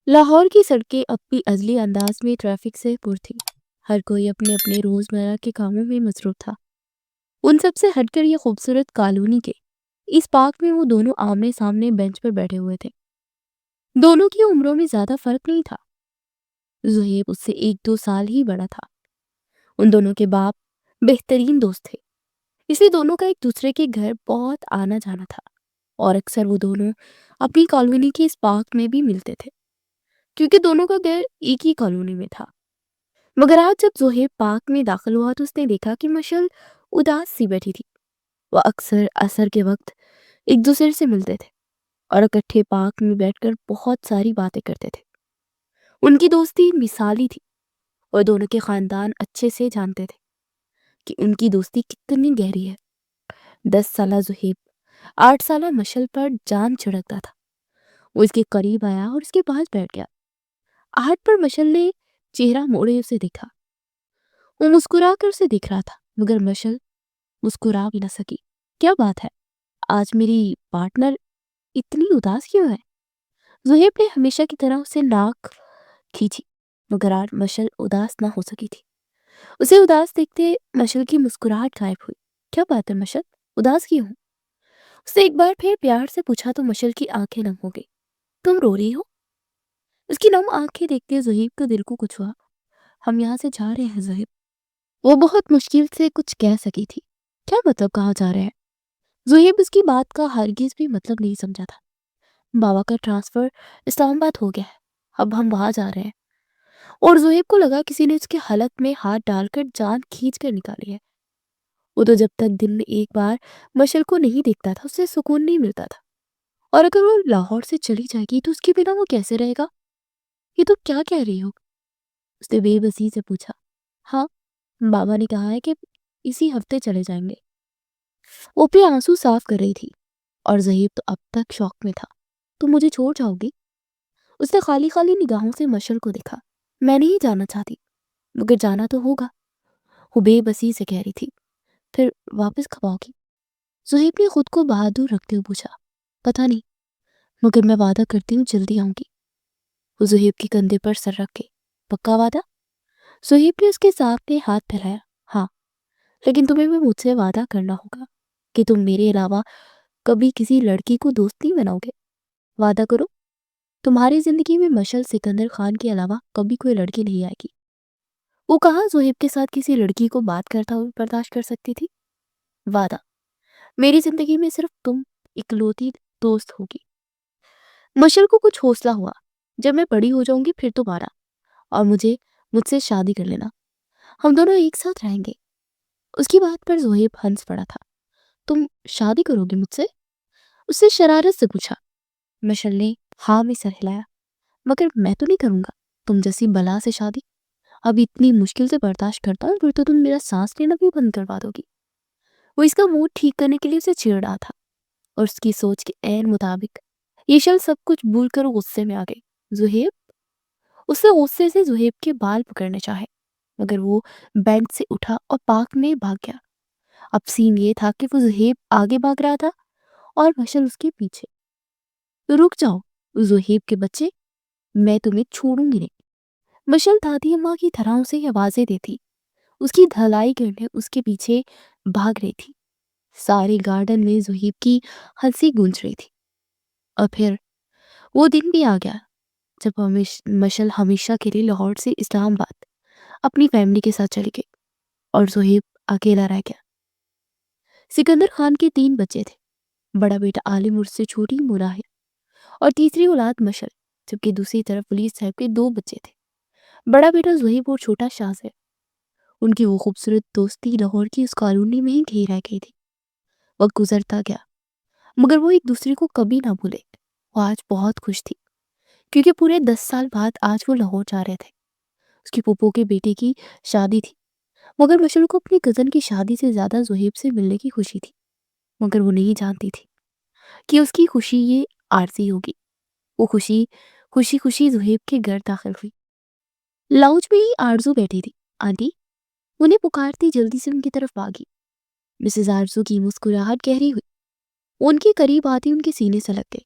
لاہور کی سڑکیں اب بھی ازلی انداز میں ٹریفک سے پر تھی۔ ہر کوئی اپنے اپنے روزمرہ کے کاموں میں مصروف تھا۔ ان سب سے ہٹ کر یہ خوبصورت کالونی کے اس پارک میں وہ دونوں آمنے سامنے بینچ پر بیٹھے ہوئے تھے۔ دونوں کی عمروں میں زیادہ فرق نہیں تھا۔ زہیب اس سے 1-2 سال ہی بڑا تھا۔ ان دونوں کے باپ بہترین دوست تھے، اس لیے دونوں کا ایک دوسرے کے گھر بہت آنا جانا تھا، اور اکثر وہ دونوں اپنی کالونی کے اس پارک میں بھی ملتے تھے، کیونکہ دونوں کا گھر ایک ہی کالونی میں تھا۔ مگر آج جب زہیب پارک میں داخل ہوا تو اس نے دیکھا کہ مشل اداس سی بیٹھی تھی۔ وہ اکثر عصر کے وقت ایک دوسرے سے ملتے تھے اور اکٹھے پارک میں بیٹھ کر بہت ساری باتیں کرتے تھے۔ ان کی دوستی مثالی تھی اور دونوں کے خاندان اچھے سے جانتے تھے کہ ان کی دوستی کتنی گہری ہے۔ 10 سالہ زہیب 8 سالہ مشل پر جان چھڑکتا تھا۔ وہ اس کے قریب آیا اور اس کے پاس بیٹھ گیا۔ آہٹ پر مشل نے چہرہ موڑے اسے دیکھا۔ وہ مسکرا کر اسے دیکھ رہا تھا، مگر مشل مسکرا بھی نہ سکی۔ کیا بات ہے؟ آج میری پارٹنر اتنی اداس کیوں ہے؟ زہیب نے ہمیشہ کی طرح اسے ناک کھینچی، مگر آج مشل اداس نہ ہو سکی تھی۔ اسے اداس دیکھتے مشل کی مسکراہٹ غائب ہوئی۔ کیا بات ہے مشل؟ اداس کیوں ہوں؟ اس نے ایک بار پھر پیار سے پوچھا تو مشل کی آنکھیں نم ہو گئی۔ تم رو رہی ہو؟ اس کی نم آنکھیں دیکھتے زہیب کے دل کو کچھ ہوا۔ ہم یہاں سے جا رہے ہیں زہیب، وہ بہت مشکل سے کچھ کہہ سکی تھی۔ کیا مطلب کہاں جا رہے ہیں؟ زہیب اس کی بات کا ہرگز بھی مطلب نہیں سمجھا تھا۔ بابا کا ٹرانسفر اسلام آباد ہو گیا ہے، اب ہم وہاں جا رہے ہیں۔ اور زہیب کو لگا کسی نے اس کے حلق میں ہاتھ ڈال کر جان کھینچ کر نکالی ہے۔ وہ تو جب تک دن میں ایک بار مشل کو نہیں دیکھتا تھا اسے سکون نہیں ملتا تھا، اور اگر وہ لاہور سے چلی جائے گی تو اس کے بنا وہ کیسے رہے گا؟ یہ تم کیا کہہ رہی ہو؟ اس نے بے بسی سے پوچھا۔ ہاں، بابا نے کہا ہے کہ اسی ہفتے چلے جائیں گے۔ وہ اپنے آنسو صاف کر رہی تھی اور زہیب تو اب تک شوق میں تھا۔ تم مجھے چھوڑ جاؤ گی؟ اس نے خالی خالی نگاہوں سے مشل کو دیکھا۔ میں نہیں جانا چاہتی، مگر جانا تو ہوگا، وہ بے بسی سے کہہ رہی تھی۔ پھر واپس کب آؤ گی؟ زہیب نے خود کو بہادر رکھتے ہوئے پوچھا۔ پتہ نہیں، مگر میں وعدہ کرتی ہوں جلدی آؤں گی۔ وہ زہیب کے کندھے پر سر رکھ کے، پکا وعدہ؟ زہیب نے اس کے سامنے ہاتھ پھیلایا۔ ہاں، لیکن تمہیں بھی مجھ سے وعدہ کرنا ہوگا کہ تم میرے علاوہ کبھی کسی لڑکی کو دوست نہیں بناؤ گے۔ وعدہ کرو، تمہاری زندگی میں مشل سکندر خان کے علاوہ کبھی کوئی لڑکی نہیں آئے گی۔ وہ کہاں زہیب کے ساتھ کسی لڑکی کو بات کرتا ہوئے برداشت کر سکتی تھی؟ وعدہ، میری زندگی میں صرف تم اکلوتی دوست ہوگی۔ مشل کو کچھ حوصلہ ہوا۔ جب میں بڑی ہو جاؤں گی پھر تمہارا اور مجھ سے شادی کر لینا، ہم دونوں ایک ساتھ رہیں گے۔ اس کی بات پر زہیب ہنس پڑا تھا۔ تم شادی کرو گی مجھ سے؟ اس سے شرارت سے پوچھا۔ مشل نے ہاں میں سر ہلایا۔ مگر میں تو نہیں کروں گا تم جیسی بلا سے شادی۔ اب اتنی مشکل سے برداشت کرتا ہوں، پھر تو تم میرا سانس لینا بھی بند کروا دو گی۔ وہ اس کا موڈ ٹھیک کرنے کے لیے اسے چھیڑ رہا تھا، اور اس کی سوچ کے عین مطابق یہ شل سب کچھ بھول کر غصے میں آ گئی۔ زہیب، اس نے غصے سے زہیب کے بال پکڑنے چاہے، مگر وہ بینچ سے اٹھا اور پارک میں بھاگ گیا۔ اب سین یہ تھا کہ وہ زہیب آگے بھاگ رہا تھا اور مشل اس کے پیچھے۔ رک جاؤ زہیب کے بچے، میں تمہیں چھوڑوں گی نہیں۔ مشل دادی اماں کی طرح اسے آوازیں دیتی، اس کی دھلائی کرنے اس کے پیچھے بھاگ رہی تھی۔ سارے گارڈن میں زہیب کی ہنسی گونج رہی تھی۔ اور پھر وہ دن بھی آ گیا جب مشل ہمیشہ کے لیے لاہور سے اسلام آباد اپنی فیملی کے ساتھ چلی گئی اور زہیب اکیلا رہ گیا۔ سکندر خان کے 3 بچے تھے۔ بڑا بیٹا عالم اور سے چھوٹی مراحل، اور تیسری اولاد مشل، جبکہ دوسری طرف ولی صاحب کے 2 بچے تھے، بڑا بیٹا زہیب اور چھوٹا شاز ہے۔ ان کی وہ خوبصورت دوستی لاہور کی اس کالونی میں ہی گھیر رہ گئی تھی۔ وقت گزرتا گیا مگر وہ ایک دوسرے کو کبھی نہ بھولے۔ وہ آج بہت خوش تھی کیونکہ پورے 10 سال بعد آج وہ لاہور جا رہے تھے۔ اس کی پھوپھو کے بیٹے کی شادی تھی، مگر مشل کو اپنی کزن کی شادی سے زیادہ زہیب سے ملنے کی خوشی تھی، مگر وہ نہیں جانتی تھی کہ اس کی خوشی یہ عارضی ہوگی۔ وہ خوشی زہیب کے گھر داخل ہوئی۔ لاؤنج میں ہی آرزو بیٹھی تھی۔ آنٹی، انہیں پکارتی جلدی سے ان کی طرف بھاگی۔ مسز آرزو کی مسکراہٹ گہری ہوئی، ان کے قریب آتی ان کے سینے سے لگ گئی۔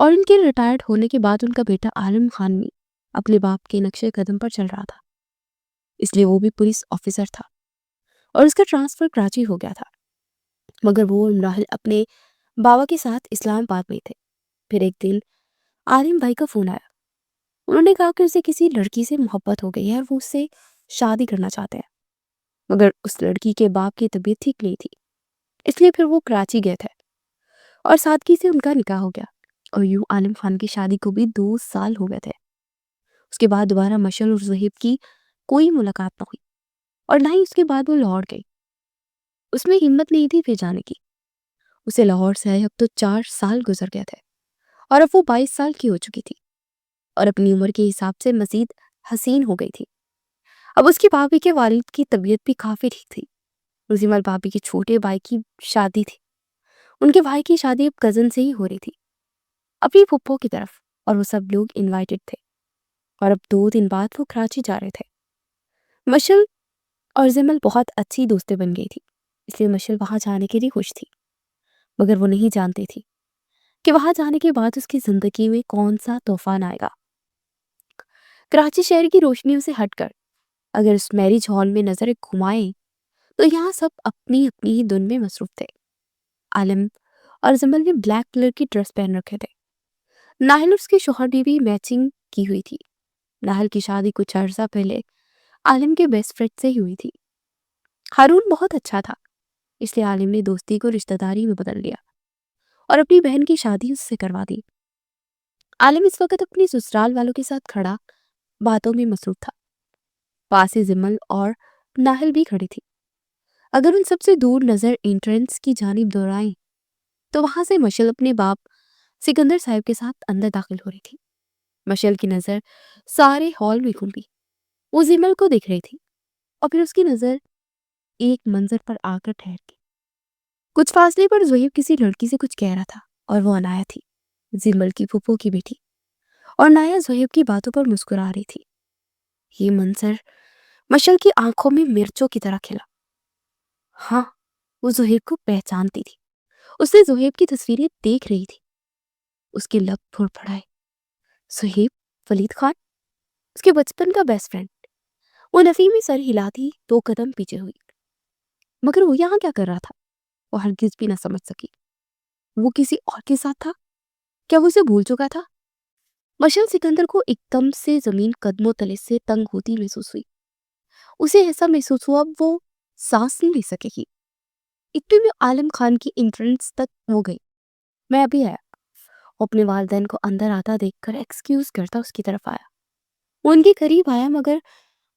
اور ان کے ریٹائرڈ ہونے کے بعد ان کا بیٹا عالم خان بھی اپنے باپ کے نقشے قدم پر چل رہا تھا، اس لیے وہ بھی پولیس آفیسر تھا اور اس کا ٹرانسفر کراچی ہو گیا تھا۔ مگر وہ اور ناہل اپنے بابا کے ساتھ اسلام آباد میں تھے۔ پھر ایک دن عالم بھائی کا فون آیا، انہوں نے کہا کہ اسے کسی لڑکی سے محبت ہو گئی ہے اور وہ اس سے شادی کرنا چاہتے ہیں، مگر اس لڑکی کے باپ کی طبیعت ٹھیک نہیں تھی، اس لیے پھر وہ کراچی گئے تھے اور سادگی سے ان کا نکاح ہو گیا۔ اور یوں عالم خان کی شادی کو بھی 2 سال ہو گئے تھے۔ اس کے بعد دوبارہ مشل اور زہیب کی کوئی ملاقات نہ ہوئی اور نہ ہی اس کے بعد وہ لاہور گئی۔ اس میں ہمت نہیں تھی پھر جانے کی۔ اسے لاہور سے آئے اب تو 4 سال گزر گئے تھے اور اب وہ 22 سال کی ہو چکی تھی اور اپنی عمر کے حساب سے مزید حسین ہو گئی تھی۔ اب اس کی بھابھی کے والد کی طبیعت بھی کافی ٹھیک تھی۔ رزیمل بھابھی کے چھوٹے بھائی کی شادی تھی، ان کے بھائی کی شادی اب کزن سے ہی ہو رہی تھی، اپنی پھپھو کی طرف، اور وہ سب لوگ انوائٹڈ تھے اور اب 2 دن بعد وہ کراچی جا رہے تھے۔ مشل اور زمل بہت اچھی دوستیں بن گئی تھی، اس لیے مشل وہاں جانے کے لیے خوش تھی، مگر وہ نہیں جانتی تھی کہ وہاں جانے کے بعد اس کی زندگی میں کون سا طوفان آئے گا۔ کراچی شہر کی روشنیوں سے ہٹ کر اگر اس میرج ہال میں نظر گھمائیں تو یہاں سب اپنی اپنی ہی دن میں مصروف تھے۔ عالم اور زمل نے بلیک کلر کی ڈریس پہن رکھے تھے۔ ناہل اور اس کے شوہر نے بھی میچنگ کی ہوئی تھی۔ ناہل کی شادی کچھ عرصہ پہلے عالم کے بیسٹ فرینڈ سے ہی ہوئی تھی۔ ہارون بہت اچھا تھا، اس لیے عالم نے دوستی کو رشتہ داری میں بدل لیا اور اپنی بہن کی شادی اس سے کروا دی۔ عالم اس وقت اپنی سسرال والوں کے ساتھ کھڑا باتوں میں مصروف تھا۔ پاس ہی زمل اور ناہل بھی کھڑی تھی۔ اگر ان سب سے دور نظر انٹرنس کی جانب دوڑائیں تو وہاں سے مشل اپنے باپ سکندر صاحب کے ساتھ اندر داخل ہو رہی تھی۔ مشل کی نظر سارے ہال میں گھومی، وہ زمل کو دیکھ رہی تھی اور پھر اس کی نظر ایک منظر پر آ کر ٹھہر گئی۔ کچھ فاصلے پر زہیب کسی لڑکی سے کچھ کہہ رہا تھا اور وہ عنایہ تھی، زمل کی پھپھو کی بیٹی، اور نایا زہیب کی باتوں پر مسکرا رہی تھی۔ یہ منظر مشل کی آنکھوں میں مرچوں کی طرح کھلا۔ ہاں، وہ زہیب کو پہچانتی تھی۔ اس نے زہیب کی تصویریں دیکھ رہی تھی۔ اس کے لب پھڑ پھڑائے۔ زہیب، ولید خان، اس کے بچپن کا بیسٹ فرینڈ۔ وہ نفی میں سر ہلاتی 2 قدم پیچھے ہوئی۔ مگر وہ یہاں کیا کر رہا تھا؟ وہ ہرگز بھی نہ سمجھ سکی۔ وہ کسی اور کے ساتھ تھا؟ کیا وہ اسے بھول چکا تھا؟ مشل سکندر کو ایک دم سے زمین قدموں تلے سے تنگ ہوتی محسوس ہوئی۔ اسے ایسا محسوس ہوا اب وہ سانس نہیں لے سکے گی۔ اتنے میں عالم خان کی انٹرنس تک وہ گئی۔ میں ابھی آیا۔ وہ اپنے والدین کو اندر آتا دیکھ کر ایکسکیوز کرتا اس کی طرف آیا۔ وہ ان کے قریب آیا مگر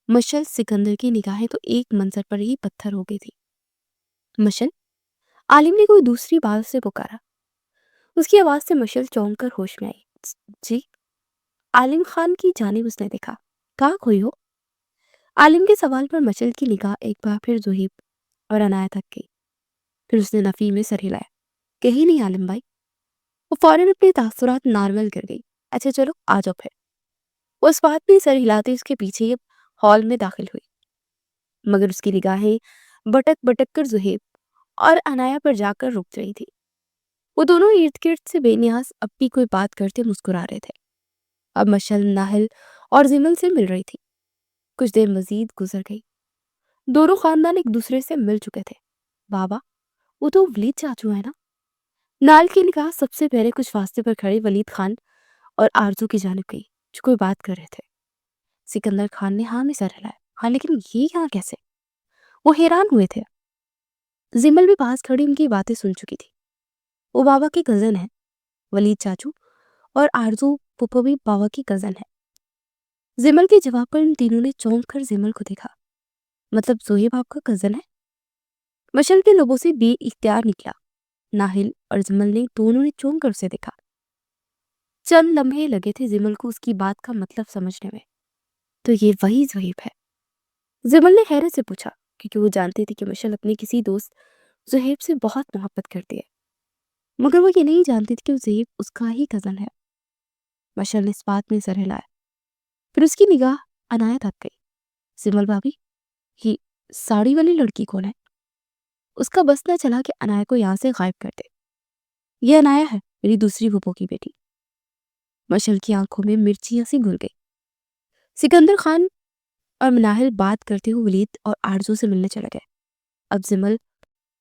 مشل سکندر کی نگاہیں تو ایک منظر پر ہی پتھر ہو گئی تھی۔ مشل، عالم نے کوئی دوسری بات سے پکارا۔ اس کی آواز سے مشل چونک کر ہوش میں آئی۔ جی؟ عالم خان کی جانب اس نے دیکھا۔ کہاں کھوئی ہو؟ عالم کے سوال پر مشل کی نگاہ ایک بار پھر زہیب اور عنایہ تک گئی۔ پھر اس نے نفی میں سر ہلایا۔ کہیں نہیں عالم بھائی۔ وہ فوراً اپنے تاثرات نارمل کر گئی۔ اچھا چلو آ جاؤ پھر۔ وہ اس بات میں سر ہلاتے اس کے پیچھے ہال میں داخل ہوئی، مگر اس کی نگاہیں بٹک بٹک کر زہیب اور عنایہ پر جا کر رک رہی تھی۔ وہ دونوں ارد گرد سے بے نیاز اب بھی کوئی بات کرتے مسکرا رہے تھے۔ اب مشل ناہل اور زمل سے مل رہی تھی۔ کچھ دیر مزید گزر گئی۔ دونوں خاندان ایک دوسرے سے مل چکے تھے۔ بابا، وہ تو ولید چاچو ہے نا؟ نال کی نگاہ سب سے پہلے کچھ فاصلے پر کھڑے ولید خان اور آرزو کی جانب گئی جو کوئی بات کر رہے تھے۔ سکندر خان نے ہاں میں سر ہلایا۔ ہاں لیکن یہ یہاں کیسے؟ وہ حیران ہوئے تھے۔ زمل بھی پاس کھڑی ان کی باتیں سن چکی تھی۔ وہ بابا کی کزن ہے، ولید چاچو، اور آرزو پھپھو بھی بابا کی کزن ہے۔ زمل کے جواب پر ان تینوں نے چونک کر زمل کو دیکھا۔ مطلب زہیب آپ کا کزن ہے؟ مشل کے لبوں سے بے اختیار نکلا۔ ناہل اور زمل نے دونوں نے چونک کر اسے دیکھا۔ چند لمحے لگے تھے زمل کو اس کی بات کا مطلب سمجھنے میں۔ تو یہ وہی زہیب ہے؟ زمل نے حیرت سے پوچھا، کیونکہ وہ جانتی تھی کہ مشل اپنے کسی دوست زہیب سے بہت محبت کرتی ہے، مگر وہ یہ نہیں جانتی تھی کہ وہ زہیب اس کا ہی کزن ہے۔ مشل نے اس بات میں سر ہلایا۔ پھر اس کی نگاہ عنایہ تک گئی۔ زمل بھابھی، یہ ساڑی والی لڑکی کون ہے؟ اس کا بس نہ چلا کہ عنایہ کو یہاں سے غائب کر دے۔ یہ عنایہ ہے، میری دوسری پھپھو کی بیٹی۔ مشل کی آنکھوں میں مرچیاں سی گھل گئی۔ سکندر خان اور مناہل بات کرتے ہوئے ولید اور آرزو سے ملنے چلے گئے۔ اب زمل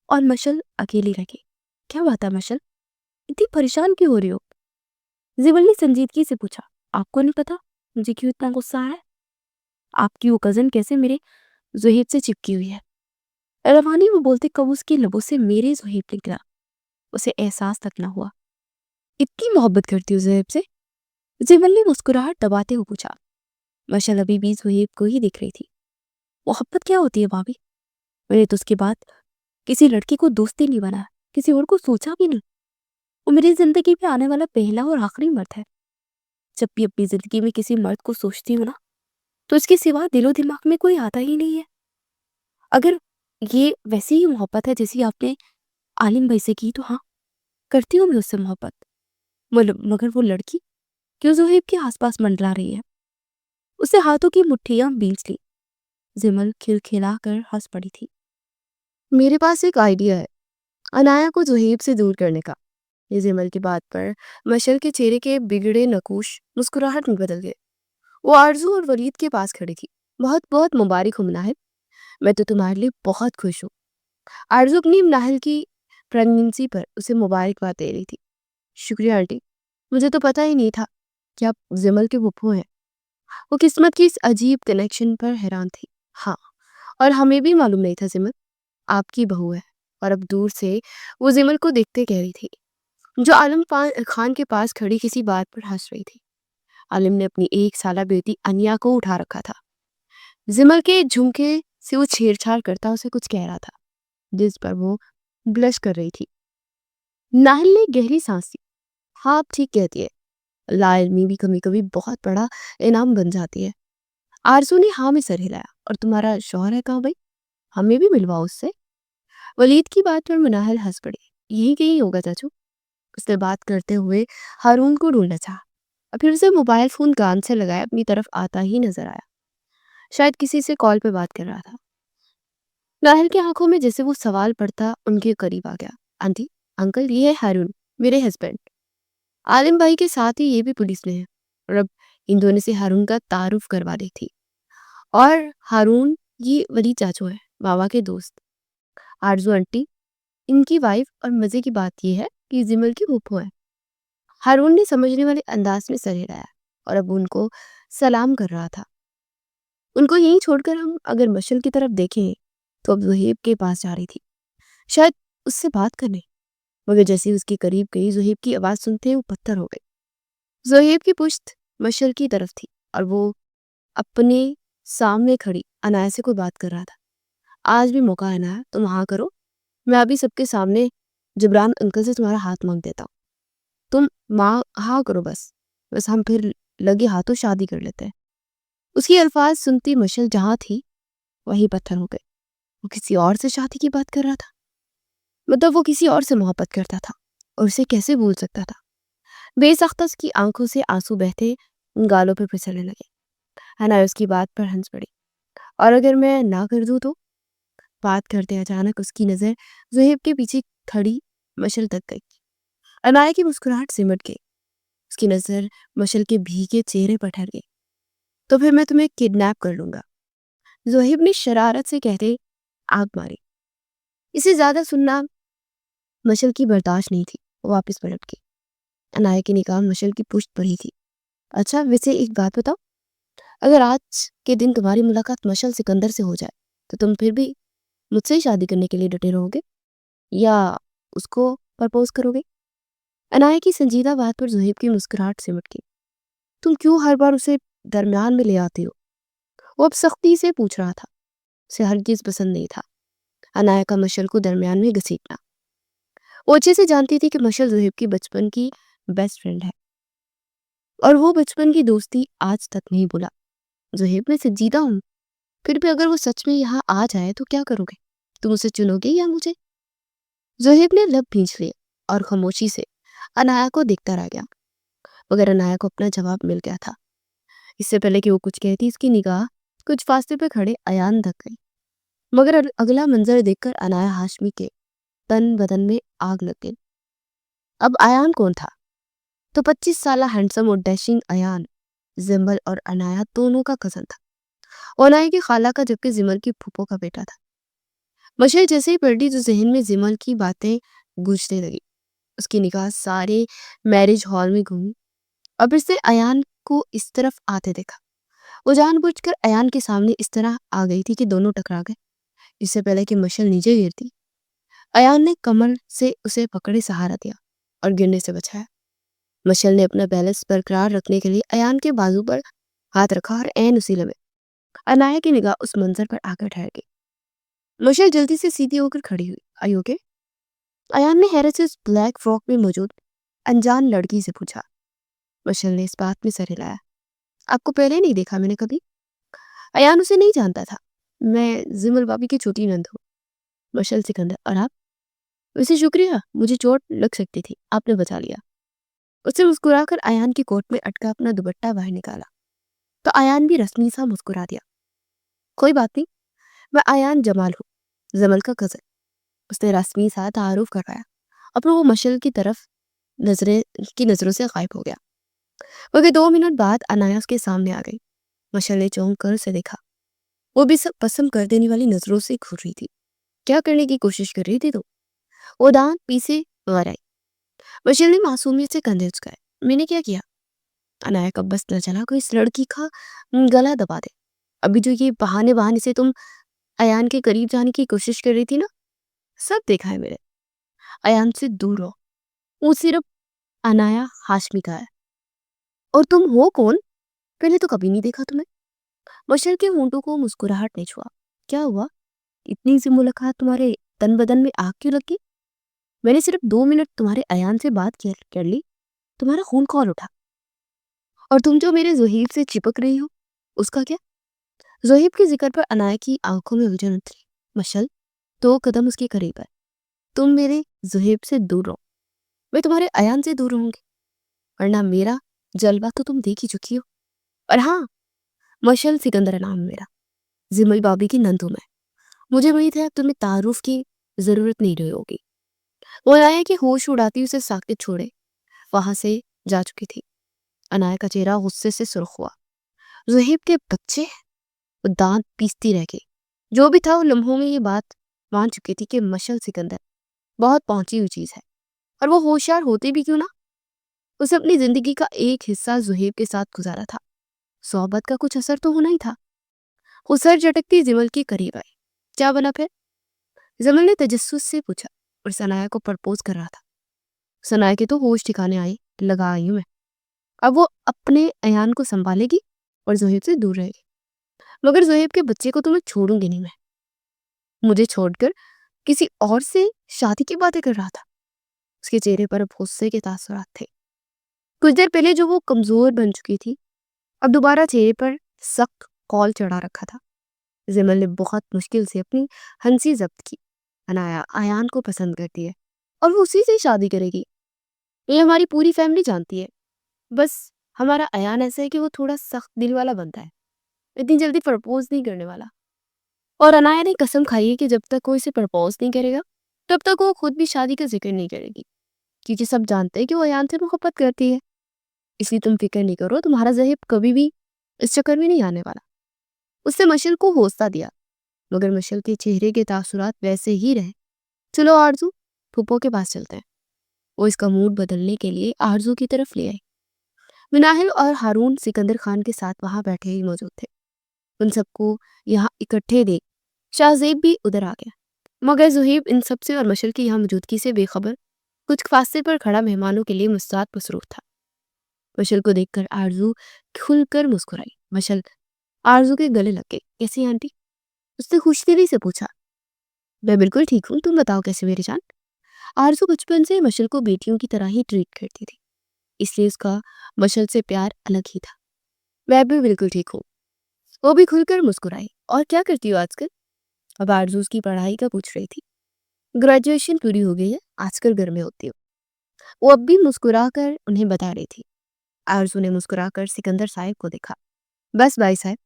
اور مشل اکیلی رہ گئی۔ کیا بات ہے مشل، اتنی پریشان کیوں ہو رہی ہو؟ زمل نے سنجیدگی سے پوچھا۔ آپ کو نہیں پتا مجھے کیوں اتنا غصہ آ رہا ہے؟ آپ کی وہ کزن کیسے میرے زہیب سے چپکی ہوئی ہے؟ روانی میں بولتے کب اس کی لبوں سے میرے زہیب نکلا، اسے احساس تک نہ ہوا۔ اتنی محبت کرتی ہوں زہیب سے؟ زمل نے مسکراہٹ دباتے ہوئے پوچھا۔ مشل ابھی بھی زہیب کو ہی دیکھ رہی تھی۔ محبت کیا ہوتی ہے بھابھی؟ میں نے تو اس کے بعد کسی لڑکی کو دوستی نہیں بنا، کسی اور کو سوچا بھی نہیں۔ وہ میری زندگی میں آنے والا پہلا اور آخری مرد ہے۔ جب بھی اپنی زندگی میں کسی مرد کو سوچتی ہوں نا تو اس کے سوا دل و دماغ میں کوئی آتا ہی نہیں ہے۔ اگر یہ ویسی ہی محبت ہے جیسی آپ نے عالم بھائی سے کی تو ہاں کرتی ہوں میں اس سے محبت، مگر وہ لڑکی کیوں زہیب کے آس پاس منڈلا رہی ہے؟ اسے ہاتھوں کی مٹھیاں بیچ لی۔ زمل کھلکھلا کر ہنس پڑی تھی۔ میرے پاس ایک آئیڈیا ہے عنایا کو زہیب سے دور کرنے کا۔ یہ زمل کی بات پر مشل کے چہرے کے بگڑے نقوش مسکراہٹ میں بدل گئے۔ وہ آرزو اور ولید کے پاس کھڑی تھی۔ بہت بہت مبارک ہو مناہل، میں تو تمہارے لیے بہت خوش ہوں۔ آرزو اپنی مناہل کی پریگننسی پر اسے مبارکباد دے رہی تھی۔ شکریہ آنٹی، مجھے تو پتہ ہی نہیں تھا کہ آپ زمل کے پھپھو ہیں۔ وہ قسمت کی اس عجیب کنیکشن پر حیران تھی۔ ہاں، اور ہمیں بھی معلوم نہیں تھا زمل آپ کی بہو ہے۔ اور اب دور سے وہ زمل کو دیکھتے کہہ رہی تھی جو عالم خان کے پاس کھڑی کسی بات پر ہنس رہی تھی۔ عالم نے اپنی 1 سالہ بیٹی انیا کو اٹھا رکھا تھا۔ زمل کے جھمکے سے وہ چھیڑ چھاڑ کرتا اسے کچھ کہہ رہا تھا جس پر وہ بلش کر رہی تھی۔ ناہل نے گہری سانس لی۔ ہاں آپ ٹھیک کہتی ہے، لا علمی بھی کبھی کبھی بہت بڑا انعام بن جاتی ہے۔ آرزو نے ہاں میں سر ہلایا۔ اور تمہارا شوہر ہے کہاں بھائی؟ ہمیں بھی ملواؤ اس سے۔ ولید کی بات پر مناہل ہنس پڑی۔ یہی کہیں ہوگا چاچو۔ اس نے بات کرتے ہوئے ہارون کو ڈھونڈنا چاہا اور پھر اسے موبائل فون کان سے لگائے اپنی طرف آتا ہی نظر آیا۔ شاید کسی سے کال پہ بات کر رہا تھا۔ ناہل کی آنکھوں میں جیسے وہ سوال پڑتا ان کے قریب آ گیا۔ آنٹی انکل یہ ہے ہارون میرے ہسبینڈ۔ عالم بھائی کے ساتھ ہی یہ بھی پولیس میں ہے۔ اور اب ان دونوں سے ہارون کا تعارف کروا دی تھی۔ اور ہارون یہ ولید چاچو ہے، بابا کے دوست۔ آرزو آنٹی ان کی وائف، اور مزے کی بات یہ ہے کہ زمل کی پھپھو ہے۔ ہارون نے سمجھنے والے انداز میں سر ہلایا اور اب ان کو سلام کر رہا تھا۔ ان کو یہیں چھوڑ کر ہم اگر مشل کی طرف دیکھیں تو اب زہیب کے پاس جا رہی تھی، شاید اس سے بات کرنے، مگر جیسے اس کے قریب گئی زہیب کی آواز سنتے وہ پتھر ہو گئی۔ زہیب کی پشت مشل کی طرف تھی اور وہ اپنے سامنے کھڑی عنایا سے کوئی بات کر رہا تھا۔ آج بھی موقع ہے نا، تم ہاں کرو، میں ابھی سب کے سامنے جبران انکل سے تمہارا ہاتھ مانگ دیتا ہوں۔ تم ہاں کرو بس ہم پھر لگے ہاتھوں شادی کر لیتے ہیں۔ اس کی الفاظ سنتی مشل جہاں تھی وہی پتھر ہو گئے۔ وہ کسی اور سے شادی کی بات کر رہا تھا، مطلب وہ کسی اور سے محبت کرتا تھا اور اسے کیسے بھول سکتا تھا؟ بے ساختہ اس کی آنکھوں سے آنسو بہتے گالوں پہ پھسلنے لگے۔ عنایا اس کی بات پر ہنس پڑی۔ اور اگر میں نہ کر دوں تو؟ بات کرتے اچانک اس کی نظر زہیب کے پیچھے کھڑی مشل تک گئی۔ عنایا کی مسکراہٹ سمٹ گئی، اس کی نظر مشل کے بھیگے چہرے پر ٹھہر گئی۔ تو پھر میں تمہیں کڈنیپ کر لوں گا، زہیب نے شرارت سے کہتے آگ ماری۔ اسے زیادہ سننا مشل کی برداشت نہیں تھی، وہ واپس پلٹ گئی۔ عنایا کی نگاہ مشل کی پشت پر ہی تھی۔ اچھا ویسے ایک بات بتاؤ، اگر آج کے دن تمہاری ملاقات مشل سکندر سے ہو جائے تو تم پھر بھی مجھ سے شادی کرنے کے لیے ڈٹے رہو گے یا اس کو پرپوز کرو گے؟ عنایا کی سنجیدہ بات پر زہیب کی مسکراہٹ سمٹ گئی۔ تم کیوں ہر بار اسے درمیان میں لے آتے ہو؟ وہ اب سختی سے پوچھ رہا تھا۔ اسے ہرگز پسند نہیں تھا عنایا کا مشل کو درمیان میں گھسیٹنا۔ وہ اچھے سے جانتی تھی کہ مشل زہیب کی بچپن کی بیسٹ فرینڈ ہے اور وہ بچپن کی دوستی آج تک نہیں بھولا۔ زہیب میں سنجیدہ ہوں، پھر بھی اگر وہ سچ میں یہاں آ جائے تو کیا کرو گے؟ تم اسے چنو گے یا مجھے؟ زہیب نے لب بھینچ لیے اور خاموشی سے عنایا کو دیکھتا رہ گیا، مگر عنایا کو اپنا جواب مل گیا تھا۔ اس سے پہلے کہ وہ کچھ کہتی اس کی نگاہ کچھ فاصلے پہ کھڑے ایان تک گئی، مگر اگلا منظر دیکھ کر عنایا ہاشمی کے تن بدن میں آگ لگ گئی۔ اب ایان کون تھا؟ تو 25 سالہ ہینڈسم اور ڈیشنگ ایان زمل اور عنایت دونوں کا کزن تھا، اور عنایت کی خالہ کا جبکہ زمل کی پھوپھو کا بیٹا تھا۔ مشل جیسے ہی پلٹی تو ذہن میں زمل کی باتیں گونجنے لگی۔ اس کی نگاہ سارے میرج ہال میں گھومی اور پھر سے ایان کو اس طرف آتے دیکھا۔ وہ جان بوجھ کر ایان کے سامنے اس طرح آ گئی تھی کہ دونوں ٹکرا گئے۔ اس سے پہلے کہ مشل نیچے گرتی، ایان نے کمر سے اسے پکڑے سہارا دیا اور گرنے سے بچایا۔ مشل نے اپنا بیلنس برقرار رکھنے کے لیے ایان کے بازو پر ہاتھ رکھا اور عین اسی لمحے عنایت کی نگاہ اس منظر پر آ کر ٹھہر گئی۔ مشل جلدی سے سیدھی ہو کر کھڑی ہوئی۔ آئی اوکے؟ ایان نے حیرت سے اس بلیک فراک میں موجود انجان لڑکی سے پوچھا۔ مشل نے اس بات میں سر ہلایا۔ آپ کو پہلے نہیں دیکھا میں نے کبھی؟ ایان اسے نہیں جانتا تھا۔ میں زمل بابی کی چھوٹی نند ہوں۔ مشل سکندر، اور آپ؟ ویسے شکریہ، مجھے چوٹ لگ سکتی تھی، آپ نے بچا لیا۔ اس نے مسکرا کر ایان کی کوٹ میں اٹکا اپنا دوپٹہ باہر نکالا تو ایان بھی رسمی سا مسکرا دیا۔ کوئی بات نہیں، میں ایان جمال ہوں، زمل کا کزن۔ اس نے رسمی سا تعارف کروایا اور پھر وہ مشل کی طرف نظروں سے غائب ہو گیا۔ مگر 2 منٹ بعد عنایت اس کے سامنے آ گئی۔ مشل نے چونک کر اسے دیکھا۔ وہ بھی سب پسند کر دینے والی نظروں سے گھور رہی تھی۔ کیا کرنے کی کوشش کر رہی تھی تو؟ وہ دانت پیسے غر آئی۔ مشل نے معصومیت سے کندھے اچکائے۔ میں نے کیا کیا؟ عنایت کا بس نہ چلا کہ اس لڑکی کا گلا دبا دے۔ ابھی جو یہ بہانے سے تم ایان کے قریب جانے کی کوشش کر رہی تھی نا، سب دیکھا ہے میرے۔ ایان سے دور رہو۔ وہ صرف عنایت ہاشمی کا ہے۔ اور تم ہو کون؟ پہلے تو کبھی نہیں دیکھا تمہیں۔ مشل کے ہونٹوں کو مسکراہٹ نے چھوا۔ کیا ہوا؟ اتنی سی ملاقات تمہارے تن بدن میں آگ کیوں لگی؟ میں نے صرف 2 منٹ تمہارے ایان سے بات کر لی، تمہارا خون کھول اٹھا۔ اور تم جو میرے زہیب سے چپک رہی ہو، اس کا کیا؟ زہیب کے ذکر پر عنایت کی آنکھوں میں الجھن اتری۔ مشل 2 قدم اس کے قریب ہے۔ تم میرے زہیب سے دور رہو، میں تمہارے ایان سے دور رہوں گی، ورنہ میرا جلوہ تو تم دیکھ ہی چکی ہو۔ اور ہاں، مشل سکندر نام میرا، زمل بابی کی نند ہوں میں۔ مجھے امید ہے اب تمہیں تعارف کی ضرورت نہیں رہی ہوگی۔ وہ عنایت کے ہوش اڑاتی اسے ساکت چھوڑے وہاں سے جا چکی تھی۔ عنایت کا چہرہ غصے سے سرخ ہوا۔ زہیب کے بچے؟ وہ دانت پیستی رہ گئی۔ جو بھی تھا وہ لمحوں میں یہ بات مان چکی تھی کہ مشل سکندر بہت پہنچی ہوئی چیز ہے، اور وہ ہوشیار ہوتے بھی کیوں نہ۔ اسے اپنی زندگی کا ایک حصہ زہیب کے ساتھ گزارا تھا، صحبت کا کچھ اثر تو ہونا ہی تھا۔ وہ سر جھٹکتی زمل کے قریب آئی۔ کیا بنا پھر؟ زمل نے تجسس سے پوچھا اور ثنایا کو پرپوز کر رہا تھا۔ ثنایا کے تو ہوش ٹھکانے لگا آئی ہوں میں۔ اب وہ اپنے ایان کو سنبھالے گی اور زہیب سے دور رہے گی، مگر زہیب کے بچے کو تو میں چھوڑوں گی نہیں۔ میں مجھے چھوڑ کر کسی اور سے شادی کی باتیں کر رہا تھا۔ اس کے چہرے پر اب غصے کے تاثرات تھے۔ کچھ دیر پہلے جو وہ کمزور بن چکی تھی، اب دوبارہ چہرے پر سخت کال چڑھا رکھا تھا۔ زمل نے بہت مشکل سے اپنی ہنسی ضبط کی۔ عنایت ایان کو پسند کرتی ہے اور وہ اسی سے شادی کرے گی، یہ ہماری پوری فیملی جانتی ہے۔ بس ہمارا ایان ایسا ہے کہ وہ تھوڑا سخت دل والا بنتا ہے، اتنی جلدی پرپوز نہیں کرنے والا۔ اور عنایت نے قسم کھائی ہے کہ جب تک کوئی اسے پرپوز نہیں کرے گا تب تک وہ خود بھی شادی کا ذکر نہیں کرے گی، کیونکہ سب جانتے ہیں کہ وہ ایان سے محبت کرتی ہے۔ اس لیے تم فکر نہیں کرو، تمہارا زہیب کبھی بھی اس چکر میں نہیں آنے والا۔ اس نے مشل کو حوصلہ دیا، مگر مشل کے چہرے کے تاثرات ویسے ہی رہے۔ چلو آرزو، پھوپھو کے پاس چلتے ہیں۔ وہ اس کا موڈ بدلنے کے لیے آرزو کی طرف لے آئی۔ مناہل اور ہارون سکندر خان کے ساتھ وہاں بیٹھے ہی موجود تھے۔ ان سب کو یہاں اکٹھے دیکھ شاہ زیب بھی ادھر آ گیا، مگر زہیب ان سب سے اور مشل کی یہاں موجودگی سے بے خبر کچھ فاصلے پر کھڑا مہمانوں کے لیے مستعد مصروف تھا۔ مشل کو دیکھ کر آرزو کھل کر مسکرائی۔ مشل آرزو کے گلے لگ گئی۔ کیسی آنٹی؟ اس نے خوش دلی سے پوچھا۔ میں بالکل ٹھیک ہوں، تم بتاؤ کیسے میری جان؟ آرزو بچپن سے مشل کو بیٹیوں کی طرح ہی ٹریٹ کرتی تھی، اس لیے اس کا مشل سے پیار الگ ہی تھا۔ میں بھی بالکل ٹھیک ہوں، وہ بھی کھل کر مسکرائی۔ اور کیا کرتی ہو آج کل؟ اب آرزو اس کی پڑھائی کا پوچھ رہی تھی۔ گریجویشن پوری ہو گئی ہے، آج کل گھر میں ہوتی ہوں، وہ اب بھی مسکرا کر انہیں بتا رہی تھی۔ آرزو نے مسکرا کر سکندر صاحب کو دیکھا۔ بس بھائی صاحب،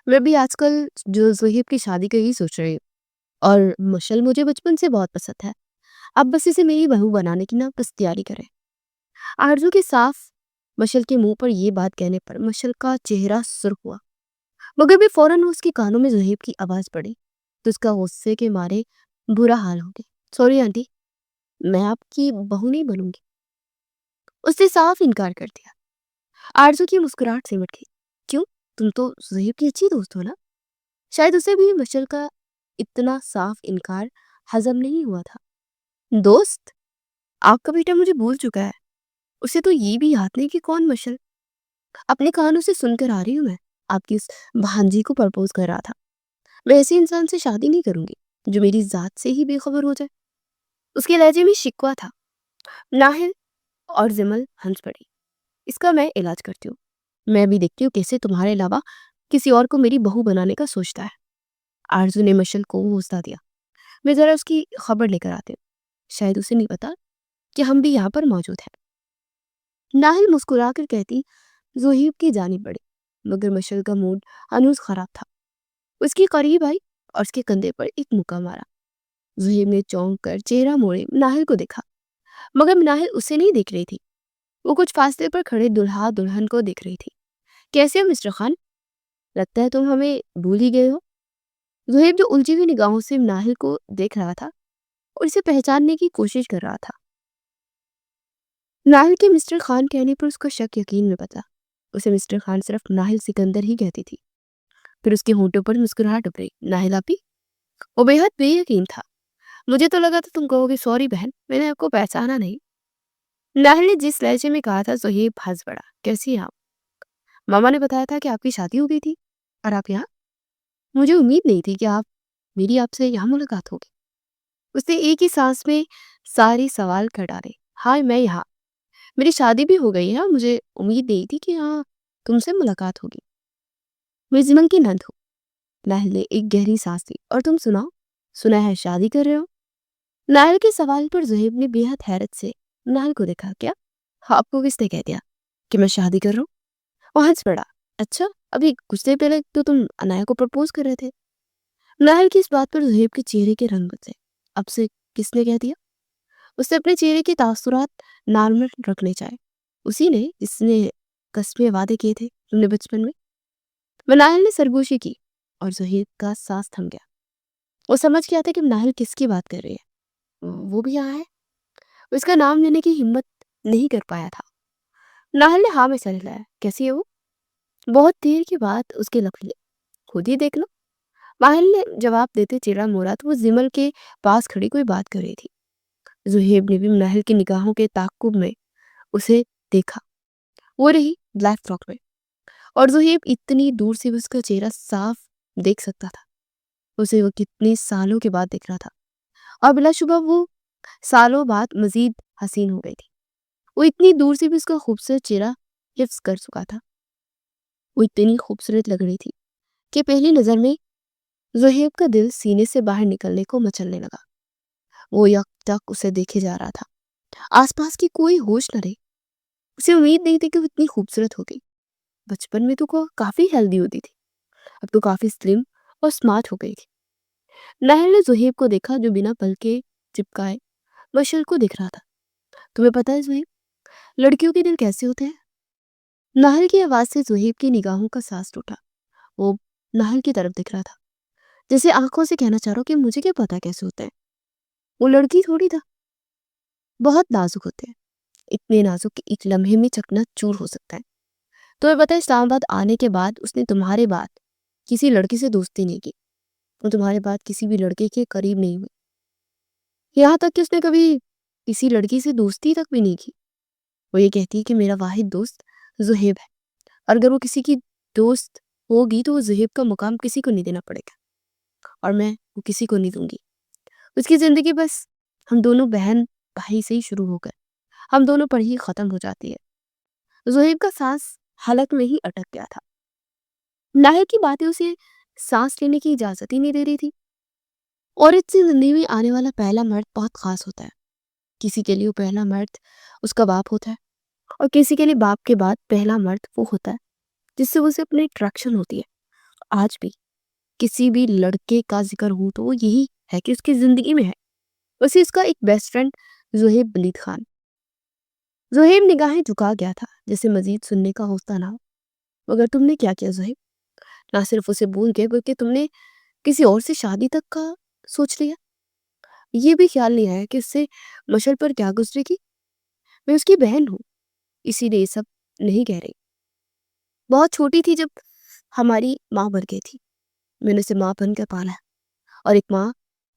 میں بھی آج کل جو زہیب کی شادی کا ہی سوچ رہی ہوں، اور مشل مجھے بچپن سے بہت پسند ہے، اب بس اسے میری بہو بنانے کی نا بس تیاری کریں۔ آرزو کے صاف مشل کے منہ پر یہ بات کہنے پر مشل کا چہرہ سرخ ہوا، مگر بھی فوراً اس کے کانوں میں زہیب کی آواز پڑی تو اس کا غصے کے مارے برا حال ہو گیا۔ سوری آنٹی، میں آپ کی بہو نہیں بنوں گی، اس نے صاف انکار کر دیا۔ آرزو کی مسکراہٹ سمٹ گئی۔ کیوں؟ تم تو زہیب کی اچھی دوست ہو نا؟ شاید اسے بھی مشل کا اتنا صاف انکار ہضم نہیں ہوا تھا۔ دوست؟ آپ کا بیٹا مجھے بھول چکا ہے، اسے تو یہ بھی یاد نہیں کہ کون مشل۔ اپنے کانوں سے سن کر آ رہی ہوں میں، آپ کی اس بھانجی کو پرپوز کر رہا تھا۔ میں ایسے انسان سے شادی نہیں کروں گی جو میری ذات سے ہی بے خبر ہو جائے۔ اس کے لہجے میں شکوہ تھا۔ ناہل اور زمل ہنس پڑی۔ اس کا میں علاج کرتی ہوں، میں بھی دیکھتی ہوں کیسے تمہارے علاوہ کسی اور کو میری بہو بنانے کا سوچتا ہے۔ آرزو نے مشل کو حوصلہ دیا۔ میں ذرا اس کی خبر لے کر آتی ہوں، شاید اسے نہیں پتا کہ ہم بھی یہاں پر موجود ہیں۔ ناہل مسکرا کر کہتی زہیب کی جانب بڑھی، مگر مشل کا موڈ ہنوز خراب تھا۔ اس کے قریب آئی اور اس کے کندھے پر ایک مکہ مارا۔ زہیب نے چونک کر چہرہ موڑے ناہل کو دیکھا، مگر ناہل اسے نہیں دیکھ رہی تھی، وہ کچھ فاصلے پر کھڑے دلہا دلہن کو دیکھ رہی تھی۔ کیسے ہو مسٹر خان؟ لگتا ہے تم ہمیں بھول ہی گئے ہو۔ زہیب جو الجھی ہوئی نگاہوں سے ناہل کو دیکھ رہا تھا اور اسے پہچاننے کی کوشش کر رہا تھا۔ ناہل کے مسٹر خان کہنے پر اس کا شک یقین میں بدلا۔ اسے مسٹر خان صرف ناہل سکندر ہی کہتی تھی۔ پھر اس کے ہونٹوں پر مسکراہٹ ابھری۔ ناہل آپی؟ وہ بے حد بے یقین تھا۔ مجھے تو لگا تھا تم کہو گے سوری بہن، میں نے آپ کو پہچانا نہیں۔ ناہل نے جس لہجے میں کہا تھا زہیب ہنس پڑا۔ کیسی ہیں آپ؟ ماما نے بتایا تھا کہ آپ کی شادی ہو گئی تھی اور آپ یہاں؟ مجھے امید نہیں تھی کہ میری آپ سے یہاں ملاقات ہوگی۔ اس نے ایک ہی سانس میں ساری سوال کر ڈالے۔ ہاں میں یہاں، میری شادی بھی ہو گئی ہے اور مجھے امید نہیں تھی کہ یہاں تم سے ملاقات ہوگی۔ میں زمن کی نند ہوں۔ ناہل نے ایک گہری سانس لی۔ اور تم سناؤ، سنا ہے شادی کر رہے ہو؟ ناہل کے سوال پر زہیب نے بے حد حیرت سے ناہل کو دیکھا۔ کیا؟ آپ کو کس نے کہہ دیا کہ میں شادی کر رہا ہوں؟ وہ ہنس پڑا۔ اچھا، ابھی کچھ دیر پہلے تو تم انایا کو پرپوز کر رہے تھے۔ ناہل کی اس بات پر زہیب کے چہرے کے رنگ بدلے۔ اب سے کس نے کہہ دیا؟ اس نے اپنے چہرے کے تاثرات نارمل رکھنے چاہے۔ اسی نے جس نے قسمیں وعدے کیے تھے تم نے بچپن میں۔ ناہل نے سرگوشی کی اور زہیب کا سانس تھم گیا۔ وہ سمجھ گیا تھا کہ ناہل کس کی بات کر رہی ہے۔ وہ بھی یہاں ہے؟ اس کا نام لینے کی ہمت نہیں کر پایا تھا۔ ناہل نے ہاں میں سر ہلایا۔ کیسی ہے وہ؟ بہت دیر کے بعد اس کے لب کھلے۔ خود ہی دیکھ لو۔ ناہل نے جواب دیتے چہرہ موڑا تو وہ زمل کے پاس کھڑی کوئی بات کر رہی تھی۔ زہیب نے بھی ناہل کی نگاہوں کے تعاقب میں اسے دیکھا۔ وہ رہی بلیک فراک میں، اور زہیب اتنی دور سے اس کا چہرہ صاف دیکھ سکتا تھا۔ اسے وہ کتنے سالوں کے بعد دیکھ رہا تھا، اور بلا شبہ وہ سالوں بعد مزید حسین ہو گئی تھی۔ وہ اتنی دور سے بھی اس کا خوبصورت چہرہ حفظ کر چکا تھا۔ وہ اتنی خوبصورت لگ رہی تھی کہ پہلی نظر میں زہیب کا دل سینے سے باہر نکلنے کو مچلنے لگا۔ وہ یک تک اسے دیکھے جا رہا تھا، آس پاس کی کوئی ہوش نہ رہی۔ اسے امید نہیں تھی کہ وہ اتنی خوبصورت ہو گئی۔ بچپن میں تو کافی ہیلدی ہوتی تھی، اب تو کافی سلم اور سمارٹ ہو گئی تھی۔ ناہل نے زہیب کو دیکھا جو بنا پلکے چپکائے مشل کو دیکھ رہا تھا۔ تمہیں پتہ ہے زہیب، لڑکیوں کے دل کیسے ہوتے ہیں؟ ناہل کی آواز سے زہیب کی نگاہوں کا سانس ٹوٹا۔ وہ ناہل کی طرف دیکھ رہا تھا، جیسے آنکھوں سے کہنا چاہ رہا ہو کہ مجھے کیا پتا کیسے ہوتے ہیں۔ وہ لڑکی تھوڑی تھا، بہت نازک ہوتے ہیں، اتنے نازک کہ ایک لمحے میں چکنا چور ہو سکتا ہے۔ تمہیں پتہ ہے اسلام آباد آنے کے بعد اس نے تمہارے بعد کسی لڑکی سے دوستی نہیں کی، وہ تمہارے بعد کسی بھی لڑکے کے قریب نہیں ہوئی، یہاں تک کہ اس نے کبھی کسی لڑکی سے دوستی تک بھی نہیں کی۔ وہ یہ کہتی ہے کہ میرا واحد دوست زہیب ہے، اور اگر وہ کسی کی دوست ہوگی تو وہ زہیب کا مقام کسی کو نہیں دینا پڑے گا، اور میں وہ کسی کو نہیں دوں گی۔ اس کی زندگی بس ہم دونوں بہن بھائی سے ہی شروع ہو کر ہم دونوں پر ہی ختم ہو جاتی ہے۔ زہیب کا سانس حلق میں ہی اٹک گیا تھا۔ ناہل کی باتیں اسے سانس لینے کی اجازت ہی نہیں دے رہی تھی۔ عورت سے زندگی میں آنے والا پہلا مرد بہت خاص ہوتا ہے۔ کسی کے لیے وہ پہلا مرد اس کا باپ ہوتا ہے، اور کسی کے لیے باپ کے بعد پہلا مرد وہ ہوتا ہے جس سے اسے اپنی اٹریکشن ہوتی ہے۔ آج بھی کسی بھی لڑکے کا ذکر ہو تو وہ یہی ہے کہ اس کی زندگی میں ہے۔ ویسے اس کا ایک بیسٹ فرینڈ زہیب بلید خان۔ زہیب نگاہیں جھکا گیا تھا جیسے مزید سننے کا حوصلہ نہ ہو۔ مگر تم نے کیا کیا زہیب؟ نہ صرف اسے بھول گئے بلکہ تم نے کسی اور سے شادی تک کا سوچ لیا؟ یہ بھی خیال نہیں آیا کہ اس سے مشل پر کیا گزرے گی؟ میں اس کی بہن ہوں، اسی لیے یہ سب نہیں کہہ رہی۔ بہت چھوٹی تھی جب ہماری ماں بن گئی تھی، میں نے اسے ماں بن کر پالا ہے، اور ایک ماں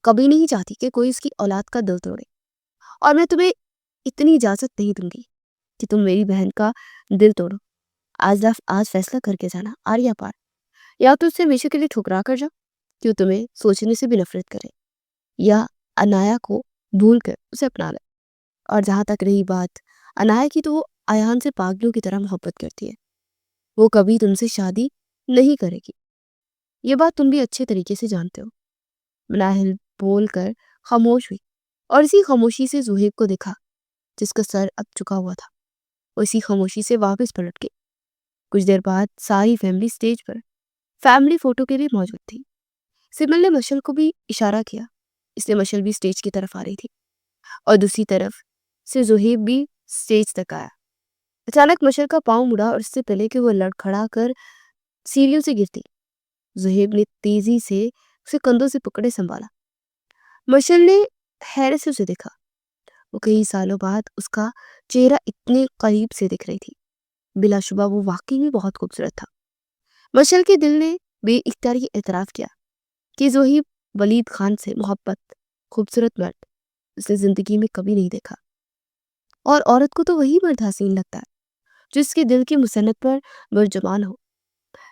کبھی نہیں چاہتی کہ کوئی اس کی اولاد کا دل توڑے، اور میں تمہیں اتنی اجازت نہیں دوں گی کہ تم میری بہن کا دل توڑو۔ آج فیصلہ کر کے جانا، آریہ پار، یا تو اسے ہمیشہ کے لیے ٹھکرا کر جاؤ کہ وہ تمہیں سوچنے سے بھی نفرت کرے، یا انایا کو بھول کر اسے اپنا لے۔ اور جہاں تک رہی بات انایا کی، تو وہ ایان سے پاگلوں کی طرح محبت کرتی ہے، وہ کبھی تم سے شادی نہیں کرے گی، یہ بات تم بھی اچھے طریقے سے جانتے ہو۔ مناہل بول کر خاموش ہوئی، اور اسی خاموشی سے زہیب کو دیکھا جس کا سر اب چکا ہوا تھا، وہ اسی خاموشی سے واپس پلٹ گئی۔ کچھ دیر بعد ساری فیملی سٹیج پر فیملی فوٹو کے لیے موجود تھی۔ سمل نے مشل کو بھی اشارہ کیا، اس لیے مشل بھی سٹیج کی طرف آ رہی تھی، اور دوسری طرف سے زہیب بھی سٹیج تک آیا۔ اچانک مشل کا پاؤں مڑا، اور اس سے پہلے کہ وہ لڑکھڑا کر سیڑھیوں سے گرتی، زہیب نے تیزی سے اسے کندھوں سے پکڑے سنبھالا۔ مشل نے حیرت سے اسے دیکھا، وہ کئی سالوں بعد اس کا چہرہ اتنے قریب سے دکھ رہی تھی۔ بلا شبہ وہ واقعی میں بہت خوبصورت تھا۔ مشل کے دل نے بے اختیاری اعتراف کیا کہ زہیب ولید خان سے محبت، خوبصورت مرد اس نے زندگی میں کبھی نہیں دیکھا، اور عورت کو تو وہی مرد حسین لگتا ہے جس کے دل کی مسنت پر برجمان ہو۔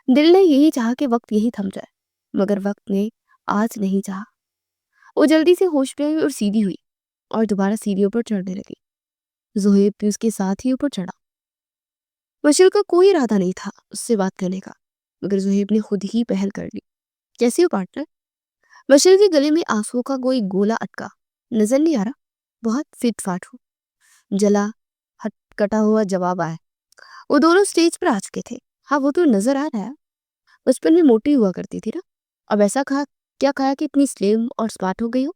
دل نے یہی چاہا کہ وقت یہی تھم جائے، مگر وقت نے آج نہیں چاہا۔ وہ جلدی سے ہوش میں آئی اور سیدھی ہوئی، اور دوبارہ سیڑھیوں پر چڑھنے لگی۔ زہیب بھی اس کے ساتھ ہی اوپر چڑھا۔ مشل کا کوئی ارادہ نہیں تھا اس سے بات کرنے کا، مگر زہیب نے خود ہی پہل کر لی۔ کیسی ہو پارٹنر؟ مشل کے گلے میں آنسوؤں کا کوئی گولا اٹکا، نظر نہیں آ رہا؟ بہت فٹ فاٹ ہو، جلا ہٹ کٹا ہوا جواب آیا۔ وہ دونوں سٹیج پر آ چکے تھے۔ ہاں وہ تو نظر آ رہا ہے، بچپن میں موٹی ہوا کرتی تھی نا، اب ایسا کیا کھایا کہ اتنی سلیم اور سمارٹ ہو گئی ہو؟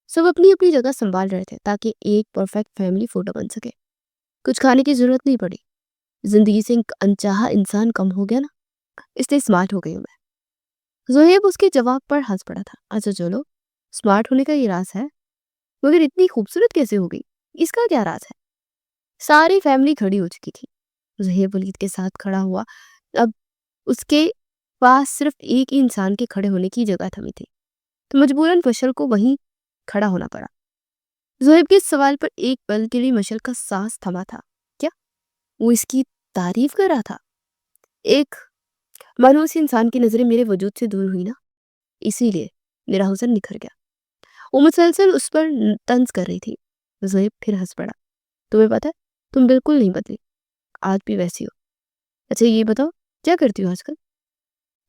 سب اپنی اپنی جگہ سنبھال رہے تھے تاکہ ایک پرفیکٹ فیملی فوٹو بن سکے۔ کچھ کھانے کی ضرورت نہیں پڑی، زندگی سے ایک انچاہا انسان کم ہو گیا نا، اس لیے سمارٹ ہو گئی ہوں میں۔ زہیب اس کے جواب پر ہنس پڑا تھا۔ اچھا چلو، سمارٹ ہونے کا یہ راز ہے، مگر اتنی خوبصورت کیسے ہو گئی؟ اس کا کیا راز ہے؟ ساری فیملی کھڑی ہو چکی تھی۔ زہیب ولید کے ساتھ کھڑا ہوا، اب اس کے پاس صرف ایک ہی انسان کے کھڑے ہونے کی جگہ تھمی تھی، تو مجبوراً مشل کو وہیں کھڑا ہونا پڑا۔ زہیب کے سوال پر ایک پل کے لیے مشل کا سانس تھما تھا۔ کیا وہ اس کی تعریف کر رہا تھا؟ ایک منحوس انسان کی نظریں میرے وجود سے دور ہوئی نا، اسی لیے میرا حسن نکھر گیا۔ وہ مسلسل اس پر طنز کر رہی تھی۔ زہیب پھر ہنس پڑا۔ تمہیں پتہ ہے تم بالکل نہیں بدلی، آج بھی ویسی ہو۔ اچھا یہ بتاؤ کیا کرتی ہو آج کل؟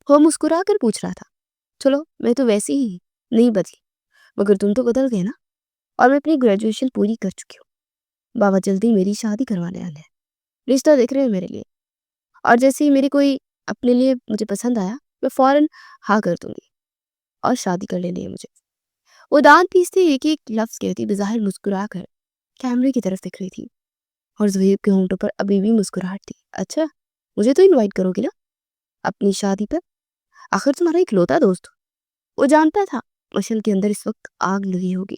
وہ مسکرا کر پوچھ رہا تھا۔ چلو میں تو ویسی ہی نہیں بدلی، مگر تم تو بدل گئے نا، اور میں اپنی گریجویشن پوری کر چکی ہوں۔ بابا جلدی میری شادی کروانے والے ہیں، رشتہ دیکھ رہے ہیں میرے لیے، اور جیسے ہی میری کوئی اپنے لیے مجھے پسند آیا میں فوراً ہاں کر دوں گی، اور شادی کر لینی ہے مجھے۔ وہ دانت پیستے ایک ایک لفظ کہتی بظاہر مسکرا کر کیمرے کی طرف دیکھ رہی تھی، اور زہیب کے ہونٹوں پر ابھی بھی مسکراہٹ تھی۔ اچھا مجھے تو انوائٹ کرو گی نا اپنی شادی پر؟ آخر تمہارا ایک لوتا دوست ہو۔ وہ جانتا تھا مشل کے اندر اس وقت آگ لگی ہوگی،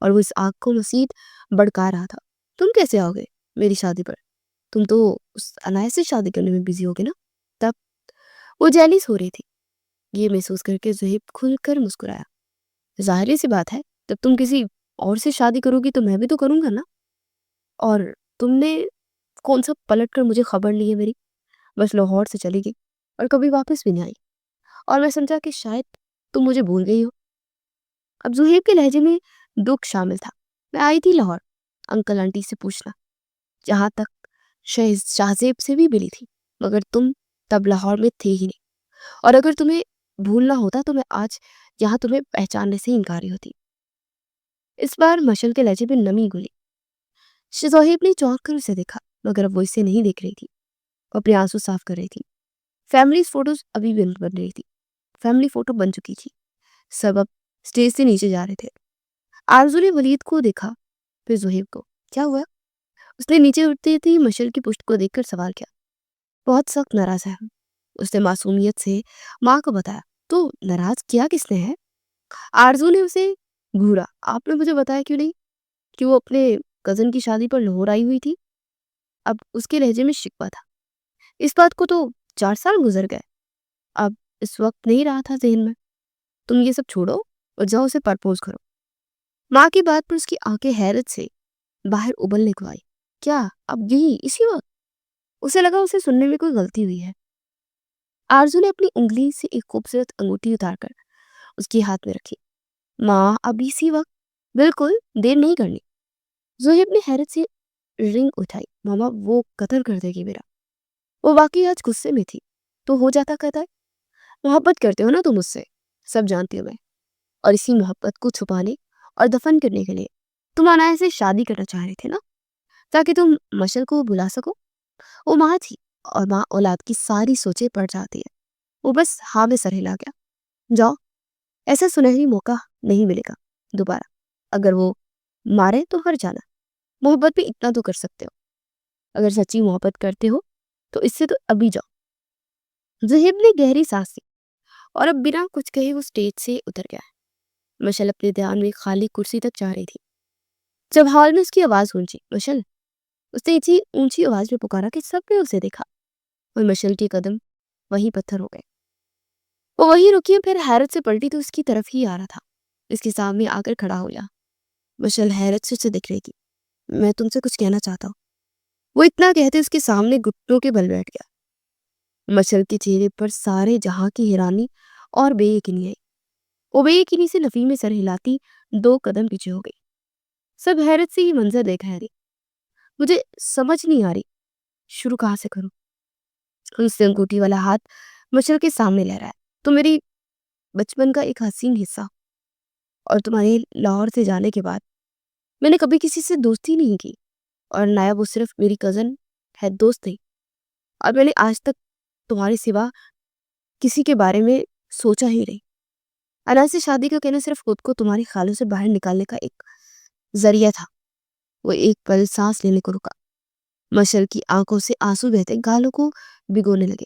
اور وہ اس آگ کو مزید بڑھکا رہا تھا۔ تم کیسے آؤ گے میری شادی پر؟ تم تو اس انایا سے شادی کرنے میں بزی ہوگے نا تب۔ وہ جیلیس ہو رہی تھی، یہ محسوس کر کے زہیب کھل کر مسکرایا۔ ظاہر سی بات ہے، جب تم کسی اور سے شادی کرو گی تو میں بھی تو کروں گا نا، اور تم نے کون سا پلٹ کر مجھے خبر لی ہے میری؟ بس لاہور سے چلی گئی اور کبھی واپس بھی نہیں آئی، اور میں سمجھا کہ شاید تم مجھے بھول گئی ہو۔ اب زہیب کے لہجے میں دکھ شامل تھا۔ میں آئی تھی لاہور انکل آنٹی سے پوچھنا، جہاں تک شہزیب سے بھی ملی تھی، مگر تم تب لاہور میں تھے ہی نہیں، اور اگر تمہیں بھولنا ہوتا تو میں آج یہاں تمہیں پہچاننے سے انکاری ہوتی۔ اس بار مشل کے لہجے میں نمی گھلی۔ زہیب نے چونک کر اسے دیکھا، مگر اب وہ اسے نہیں دیکھ رہی تھی، وہ اپنے آنسو صاف کر رہی تھی۔ فیملی فوٹوز ابھی بھی بن رہی تھی، فیملی فوٹو بن چکی تھی، سب اب سٹیج سے نیچے جا رہے تھے۔ آرزو نے ولید کو دیکھا، پھر زہیب کو۔ کیا ہوا؟ اس نے نیچے اٹھتے تھی مشل کی پشت کو دیکھ کر سوال کیا۔ بہت سخت ناراض ہے ہم، اس نے معصومیت سے ماں کو بتایا۔ تو ناراض کیا کس نے ہے؟ آرزو نے اسے گھورا۔ آپ نے مجھے بتایا کیوں نہیں کہ وہ اپنے کزن کی شادی پر لاہور آئی ہوئی تھی؟ اب اس کے لہجے میں شکوہ تھا۔ اس بات کو تو 4 سال گزر گئے، اب اس وقت نہیں رہا تھا ذہن میں۔ تم یہ سب چھوڑو اور جاؤ اسے پرپوز کرو۔ ماں کی بات پر اس کی آنکھیں حیرت سے باہر ابلنے کو آئی۔ کیا اب یہی اسی وقت؟ اسے لگا اسے سننے میں کوئی غلطی ہوئی ہے۔ آرزو نے اپنی انگلی سے ایک خوبصورت انگوٹھی اتار کر اس کی ہاتھ میں رکھی۔ ماں اب اسی وقت؟ بالکل، دیر نہیں کرنی۔ زہیب نے حیرت سے رنگ اٹھائی۔ ماما وہ قتل کر دے گی میرا۔ وہ واقعی آج غصے میں تھی۔ تو ہو جاتا کہتا ہے، محبت کرتے ہو نا تم مجھ سے، سب جانتی ہوں میں، اور اسی محبت کو چھپانے اور دفن کرنے کے لیے تم عنایت سے شادی کرنا چاہ رہے تھے نا، تاکہ تم مشل کو بلا سکو۔ وہ ماں تھی، اور ماں اولاد کی ساری سوچیں پڑ جاتی ہے۔ وہ بس ہاں میں سر ہلا گیا۔ جاؤ، ایسا سنہری موقع نہیں ملے گا دوبارہ۔ اگر وہ مارے تو ہر جانا، محبت بھی اتنا تو کر سکتے ہو۔ اگر سچی محبت کرتے ہو تو اس سے تو ابھی جاؤ۔ زہیب نے گہری سانس لی اور اب بنا کچھ کہے وہ سٹیج سے اتر گیا۔ مشل اپنے دھیان میں خالی کرسی تک جا رہی تھی جب ہال میں اس کی آواز گونجی، مشل۔ اس نے اتنی اونچی آواز میں پکارا کہ سب نے اسے دیکھا، اور مشل کے قدم وہیں پتھر ہو گئے۔ وہ وہیں رکی، پھر حیرت سے پلٹی تو اس کی طرف ہی آ رہا تھا۔ اس کے سامنے آ کر کھڑا ہو گیا۔ مشل حیرت سے اسے دیکھ رہی تھی۔ میں تم سے کچھ کہنا چاہتا ہوں۔ وہ اتنا کہتے اس کے سامنے گھٹنوں کے بل بیٹھ گیا۔ مشل کے چہرے پر سارے جہاں کی حیرانی اور بے یقینی آئی۔ وہ بے یقینی سے نفی میں سر ہلاتی 2 قدم پیچھے ہو گئی۔ سب حیرت سے یہ منظر دیکھ رہے تھے۔ مجھے سمجھ نہیں آ رہی، شروع کہاں سے کروں؟ اس نے انگوٹھی والا ہاتھ مشل کے سامنے لہرایا۔ تو میری بچپن کا ایک حسین حصہ، اور تمہارے لاہور سے جانے کے بعد میں نے کبھی کسی سے دوستی نہیں کی، اور نایب وہ صرف میری کزن ہے، دوست نہیں۔ اور میں نے آج تک تمہارے سوا کسی کے بارے میں سوچا ہی نہیں۔ اناج سے شادی کا کہنا صرف خود کو تمہاری خیالوں سے باہر نکالنے کا ایک ذریعہ تھا۔ وہ ایک پل سانس لینے کو رکا۔ مشل کی آنکھوں سے آنسو بہتے گالوں کو بھگونے لگے۔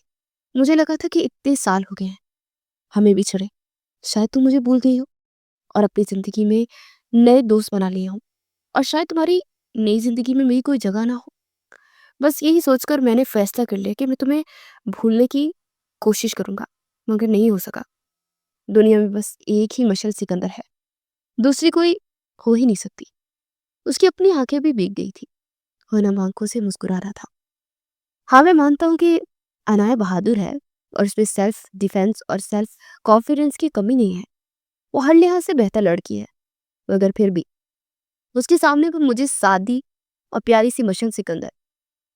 مجھے لگا تھا کہ اتنے سال ہو گئے ہیں ہمیں بچھڑے، شاید تم مجھے بھول گئی ہو اور اپنی زندگی میں نئے دوست بنا لیے ہوں، اور شاید تمہاری نئی زندگی میں میری کوئی جگہ نہ ہو۔ بس یہی سوچ کر میں نے فیصلہ کر لیا کہ میں تمہیں بھولنے کی کوشش کروں گا، مگر نہیں ہو سکا۔ دنیا میں بس ایک ہی مشل سکندر ہے، دوسری کوئی ہو ہی نہیں سکتی۔ اس کی اپنی آنکھیں بھی بھیگ گئی تھی، وہ نم آنکھوں سے مسکرا رہا تھا۔ ہاں میں مانتا ہوں کہ عنایت بہادر ہے، اور اس میں سیلف ڈیفینس اور سیلف کانفیڈنس کی کمی نہیں ہے۔ وہ ہر لحاظ سے بہتر لڑکی ہے، مگر پھر بھی اس کے سامنے پر مجھے سادی اور پیاری سی مشل سکندر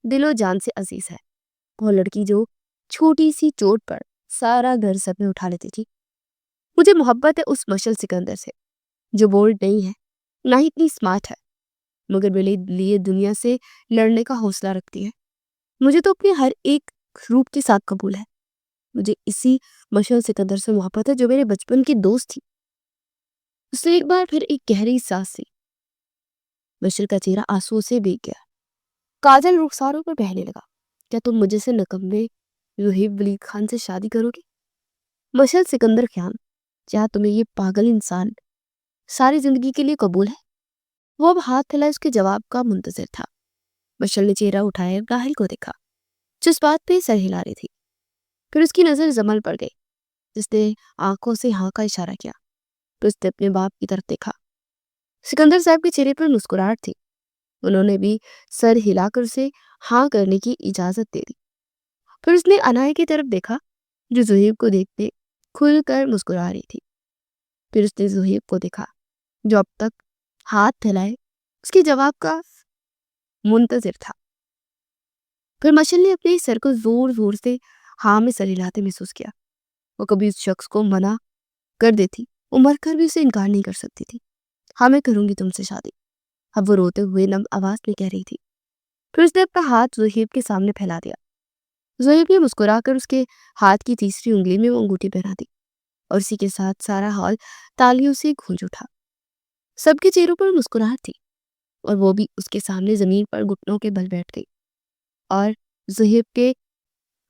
دل و جان سے عزیز ہے۔ وہ لڑکی جو چھوٹی سی چوٹ پر سارا گھر سر میں اٹھا لیتی تھی۔ مجھے محبت ہے اس مشل سکندر سے جو بولڈ نہیں ہے، نہ ہی اتنی اسمارٹ ہے، مگر میرے لیے دنیا سے لڑنے کا حوصلہ رکھتی ہے۔ مجھے تو اپنے ہر ایک روپ کے ساتھ قبول ہے۔ مجھے اسی مشل سکندر سے محبت ہے جو میرے بچپن کی دوست تھی۔ اس نے ایک بار پھر ایک گہری سانس لی۔ مشل کا چہرہ آنسو سے بھیگ گیا، کاجل رخساروں پر بہنے لگا۔ کیا تم مجھے سے نکمے زہیب ولید خان سے شادی کرو گی؟ مشل سکندر خان، کیا تمہیں یہ پاگل انسان ساری زندگی کے لیے قبول ہے؟ وہ اب ہاتھ ہلائے اس کے جواب کا منتظر تھا۔ مشل نے چہرہ اٹھائے راحل کو دیکھا جو اس بات پہ سر ہلا رہی تھی۔ پھر اس کی نظر زمل پر گئی جس نے آنکھوں سے ہاں کا اشارہ کیا۔ پھر اس نے اپنے باپ کی طرف دیکھا۔ سکندر صاحب کے چہرے پر مسکراہٹ تھی۔ انہوں نے بھی سر ہلا کر اسے ہاں کرنے کی اجازت دے دی۔ پھر اس نے عنایت کی طرف دیکھا جو زہیب کو دیکھتے کھل کر مسکرا رہی تھی۔ پھر اس نے زہیب کو دیکھا جو اب تک ہاتھ ہلائے اس کے جواب کا منتظر تھا۔ پھر مشل نے اپنے سر کو زور زور سے ہاں میں سر ہلاتے محسوس کیا۔ وہ کبھی اس شخص کو منع کر دیتی، وہ مر کر بھی اسے انکار نہیں کر سکتی تھی۔ ہاں میں کروں گی تم سے شادی، اب وہ روتے ہوئے نم آواز میں کہہ رہی تھی۔ پھر اس نے اپنا ہاتھ زہیب کے سامنے پھیلا دیا۔ زہیب نے مسکرا کر اس کے ہاتھ کی تیسری انگلی میں وہ انگوٹھی پہنا دی، اور اسی کے ساتھ سارا ہال تالیوں سے گونج اٹھا۔ سب کے چہروں پر مسکراہٹ تھی، اور وہ بھی اس کے سامنے زمین پر گھٹنوں کے بل بیٹھ گئی، اور زہیب کے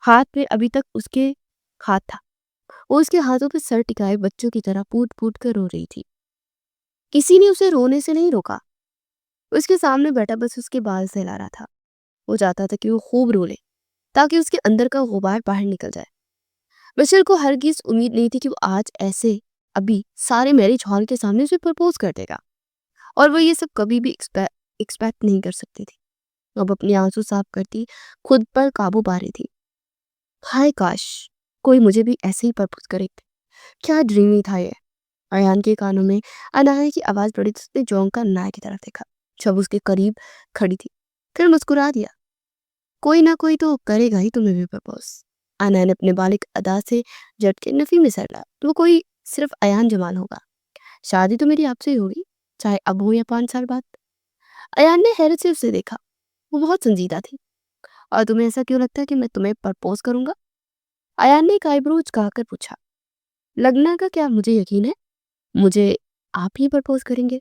ہاتھ میں ابھی تک اس کے ہاتھ تھا۔ وہ اس کے ہاتھوں پہ سر ٹکائے بچوں کی طرح پوٹ پوٹ کر رو رہی تھی۔ کسی نے اسے رونے سے نہیں روکا، اس کے سامنے بیٹھا بس اس کے بال سہلا رہا تھا۔ وہ چاہتا تھا کہ وہ خوب رو لے تاکہ اس کے اندر کا غبار باہر نکل جائے۔ بشر کو ہرگز امید نہیں تھی کہ وہ آج ایسے ابھی سارے میرج ہال کے سامنے اسے پرپوز کر دے گا، اور وہ یہ سب کبھی بھی ایکسپیکٹ نہیں کر سکتی تھی۔ اب اپنی آنسو صاف کرتی خود پر قابو پا رہی تھی۔ ہائے کاش کوئی مجھے بھی ایسے ہی پرپوز کرے، کیا ڈریمی تھا یہ۔ ایان کے کانوں میں انایا کی آواز پڑی تو اس نے چونک کر انایا کی طرف دیکھا جب اس کے قریب کھڑی تھی، پھر مسکرا دیا۔ کوئی نہ کوئی تو کرے گا ہی تمہیں بھی پرپوز۔ انایا نے اپنے بالغ ادا سے جھٹ کے نفی میں سر لایا، تو وہ کوئی صرف ایان جمال ہوگا۔ شادی تو میری آپ سے ہی ہوگی، چاہے اب ہو یا 5 سال بعد۔ ایان نے حیرت سے اسے دیکھا، وہ بہت سنجیدہ تھی۔ اور تمہیں ایسا کیوں لگتا ہے کہ میں تمہیں پرپوز کروں گا؟ ایان نے ایک آئی برو اچکا کر پوچھا۔ لگنا کا کیا، مجھے یقین ہے مجھے آپ ہی پرپوز کریں گے،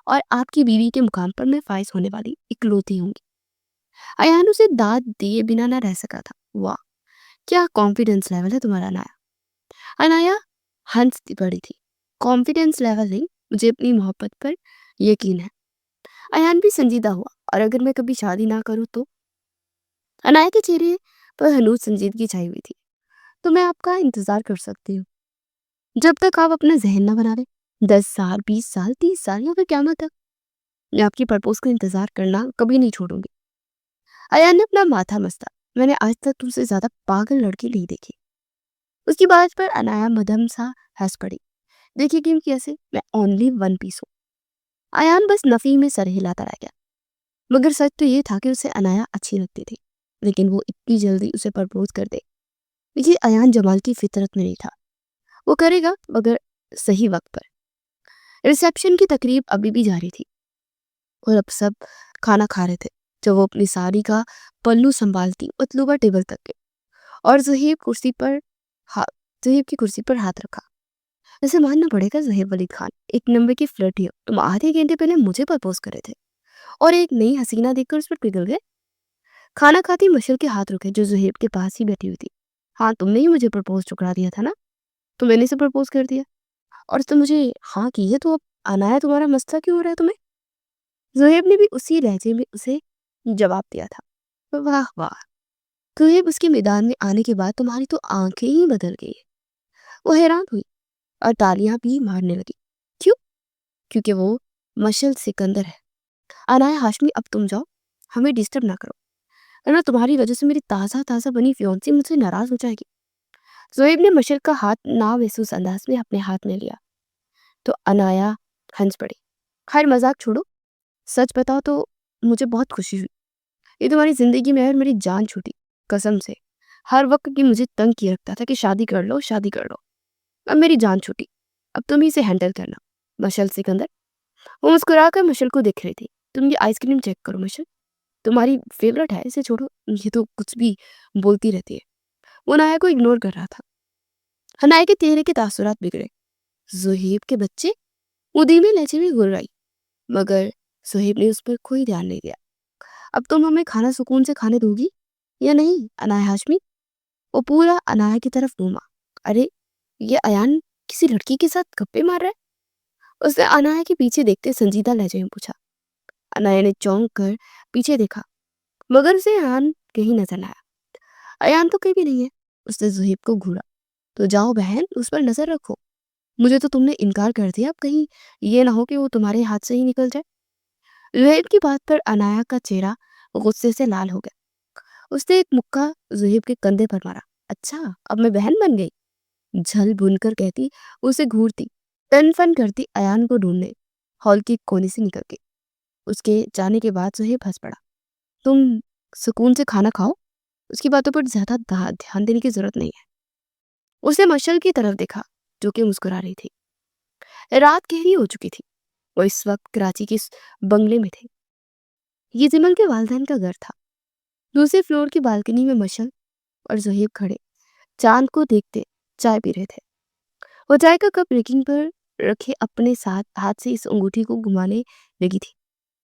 اور آپ کی بیوی کے مقام پر میں فائز ہونے والی اکلوتی ہوں گی۔ ایان اسے داد دیے بنا نہ رہ سکا تھا۔ واہ کیا کانفیڈنس لیول ہے تمہارا انایا۔ انایا ہنستی پڑی تھی۔ کانفیڈنس لیول نہیں، مجھے اپنی محبت پر یقین ہے۔ ایان بھی سنجیدہ ہوا، اور اگر میں کبھی شادی نہ کروں تو؟ انایا کے چہرے پر ہنوز سنجیدگی چھائی ہوئی تھی۔ تو میں آپ کا انتظار کر سکتی ہوں جب تک آپ اپنا ذہن نہ بنا لیں، 10 سال 20 سال 30 سال یا پھر قیامت تک میں آپ کی پرپوز کا انتظار کرنا کبھی نہیں چھوڑوں گی۔ ایان نے اپنا ماتھا مستا۔ میں نے آج تک تم سے زیادہ پاگل لڑکی نہیں دیکھی۔ اس کی بات پر انایا مدھم سا ہنس پڑی۔ دیکھیے کہ کیسے، میں اونلی 1 پیس ہوں۔ ایان بس نفی میں سر ہلاتا رہ گیا، مگر سچ تو یہ تھا کہ اسے انایا اچھی لگتی تھی، لیکن وہ اتنی جلدی اسے پرپوز کر دے یہ ایان جمال کی فطرت میں نہیں تھا۔ وہ کرے گا مگر صحیح وقت پر۔ ریسیپشن کی تقریب ابھی بھی جاری تھی، اور اب سب کھانا کھا رہے تھے جب وہ اپنی ساری کا پلو سنبھالتی مطلوبہ ٹیبل تک گئے، اور زہیب کی کرسی پر ہاتھ رکھا۔ اسے ماننا پڑے گا زہیب ولید خان ایک نمبر کی فلرٹی ہو، تم آدھے گھنٹے پہلے مجھے پرپوز کرے تھے اور ایک نئی حسینہ دیکھ کر اس پر پگھل گئے۔ کھانا کھاتی مشل کے ہاتھ رکے جو زہیب کے پاس ہی بیٹھی ہوئی تھی۔ ہاں تم نے ہی مجھے پرپوز ٹھکرا دیا تھا نا، تو میں نے اسے پرپوز کر دیا، اور تم مجھے ہاں کی ہے، تو اب انایا تمہارا مسئلہ کیوں ہو رہا ہے تمہیں؟ زہیب نے بھی اسی لہجے میں اسے جواب دیا تھا۔ واہ واہ، زہیب اس کے میدان میں آنے کے بعد تمہاری تو آنکھیں ہی بدل گئی۔ وہ حیران ہوئی اور تالیاں بھی مارنے لگی۔ کیوں؟ کیونکہ وہ مشل سکندر ہے۔ انایا ہاشمی اب تم جاؤ، ہمیں ڈسٹرب نہ کرو، ورنہ تمہاری وجہ سے میری تازہ بنی فیونسی مجھ سے ناراض ہو جائے گی۔ زہیب نے مشل کا ہاتھ نامحسوس انداز میں اپنے ہاتھ میں لیا تو انایا ہنس پڑی۔ خیر مذاق چھوڑو، سچ بتاؤ تو مجھے بہت خوشی ہوئی۔ یہ تمہاری زندگی میں ہے اور میری جان چھوٹی، قسم سے ہر وقت کی مجھے تنگ کیے رکھتا تھا کہ شادی کر لو شادی کر لو، اب میری جان چھوٹی، اب تم ہی سے ہینڈل کرنا مشل سکندر۔ وہ مسکرا کر مشل کو دیکھ رہی تھی۔ تم یہ آئس کریم چیک کرو مشل، تمہاری فیورٹ ہے، اسے چھوڑو، یہ تو کچھ بھی بولتی رہتی ہے۔ وہ انایا کو اگنور کر رہا تھا۔ انایا کے چہرے کے تاثرات بگڑے۔ زہیب کے بچے، وہ دھیمے لہجے میں گھر آئی، مگر زہیب نے اس پر کوئی دھیان نہیں دیا۔ اب تم ہمیں کھانا سکون سے کھانے دو گی یا نہیں انایا ہاشمی؟ وہ پورا انایا کی طرف گھوما۔ ارے یہ ایان کسی لڑکی کے ساتھ گپے مار رہا ہے؟ اس نے انایا کے پیچھے دیکھتے سنجیدہ لہجے میں پوچھا۔ انایا نے چونک کر پیچھے دیکھا، مگر اسے ایان کہیں نظر نہ آیا۔ ایان تو کہیں بھی نہیں ہے۔ اس نے زہیب کو گھورا۔ تو جاؤ بہن، اس پر نظر رکھو، مجھے تو تم نے انکار کر دیا، اب کہیں یہ نہ ہو کہ وہ تمہارے ہاتھ سے ہی نکل جائے۔ زہیب کی بات پر انایا کا چہرہ غصے سے لال ہو گیا۔ اس نے ایک مکہ زہیب کے کندھے پر مارا۔ اچھا اب میں بہن بن گئی، جھل بن کر کہتی، اسے گھورتی تن فن کرتی ایان کو ڈھونڈنے ہال کی کونے سے نکل گئی۔ اس کے جانے کے بعد زہیب ہنس پڑا۔ تم سکون سے کھانا کھاؤ، اس کی باتوں پر زیادہ دھیان دینے کی ضرورت نہیں ہے۔ اسے مشل کی طرف دیکھا جو کہ مسکرا رہی تھی۔ رات گہری ہو چکی تھی، وہ اس وقت کراچی کے بنگلے میں تھے۔ یہ زمل کے والدین کا گھر تھا۔ دوسرے فلور کی بالکنی میں مشل اور زہیب کھڑے چاند کو دیکھتے چائے پی رہے تھے۔ وہ چائے کا کپ ریکنگ پر رکھے اپنے ساتھ ہاتھ سے اس انگوٹھی کو گھمانے لگی تھی